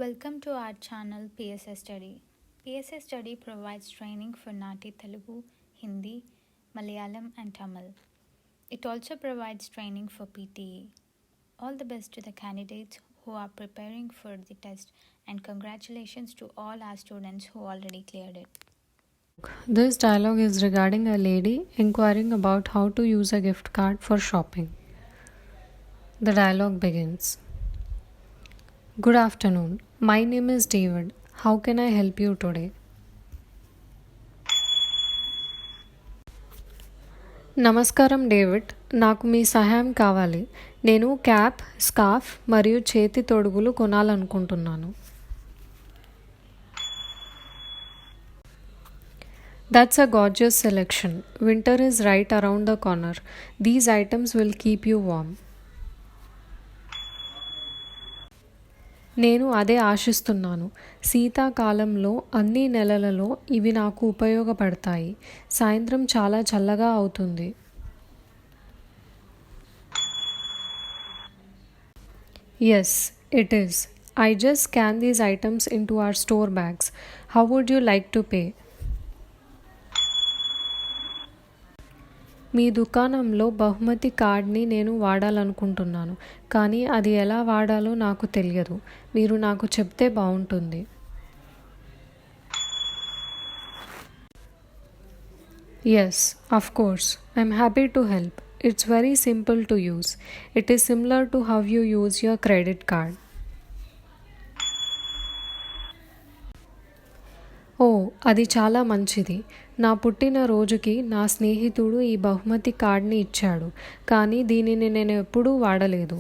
Welcome to our channel PSA Study. PSA Study provides training for NAATI Telugu, Hindi, Malayalam and Tamil. It also provides training for PTE. All the best to the candidates who are preparing for the test and congratulations to all our students who already cleared it. This dialogue is regarding a lady inquiring about how to use a gift card for shopping. The dialogue begins. Good afternoon. My name is David. How can I help you today? నమస్కారం David, నాకు మీ సహాయం కావాలి. నేను cap, scarf మరియు చేతి తొడుగులు కొనాలనుకుంటున్నాను. That's a gorgeous selection. Winter is right around the corner. These items will keep you warm. నేను అదే ఆశిస్తున్నాను. శీతాకాలంలో అన్ని నెలలలో ఇవి నాకు ఉపయోగపడతాయి. సాయంత్రం చాలా చల్లగా అవుతుంది. Yes, it is. I just scan these items into our store bags. How would you like to pay? మీ దుకాణంలో బహుమతి కార్డ్ని నేను వాడాలనుకుంటున్నాను, కానీ అది ఎలా వాడాలో నాకు తెలియదు. మీరు నాకు చెప్తే బాగుంటుంది. Yes, of course. I'm happy to help. It's very simple to use. It is similar to how you use your credit card. ఓ, అది చాలా మంచిది. నా పుట్టినరోజుకి నా స్నేహితుడు ఈ బహుమతి కార్డ్ని ఇచ్చాడు, కానీ దీనిని నేను ఎప్పుడూ వాడలేదు.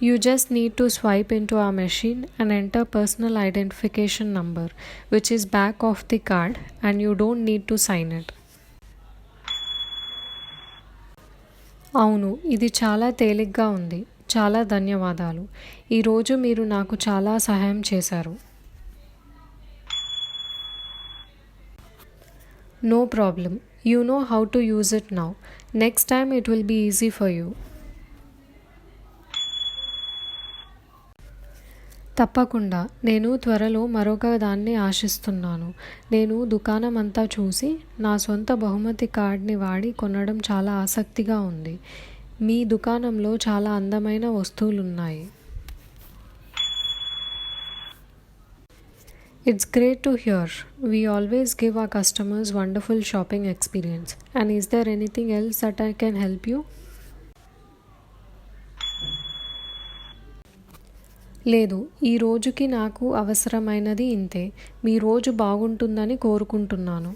You just need to swipe into our machine and enter personal identification number, which is back of the card, and you don't need to sign it. అవును, ఇది చాలా తేలిగ్గా ఉంది. చాలా ధన్యవాదాలు. ఈరోజు మీరు నాకు చాలా సహాయం చేశారు. No problem. You know how to use it now. Next time it will be easy for you. తప్పకుండా. నేను త్వరలో మరొక దాన్ని ఆశిస్తున్నాను. నేను దుకాణం అంతా చూసి నా సొంత బహుమతి కార్డ్ని వాడి కొనడం చాలా ఆసక్తిగా ఉంది. మీ దుకాణంలో చాలా అందమైన వస్తువులున్నాయి. It's great to hear. We always give our customers wonderful shopping experience. And is there anything else that I can help you? లేదు, ఈ రోజుకి నాకు అవసరమైనది ఇంతే. మీ రోజు బాగుంటుందని కోరుకుంటున్నాను.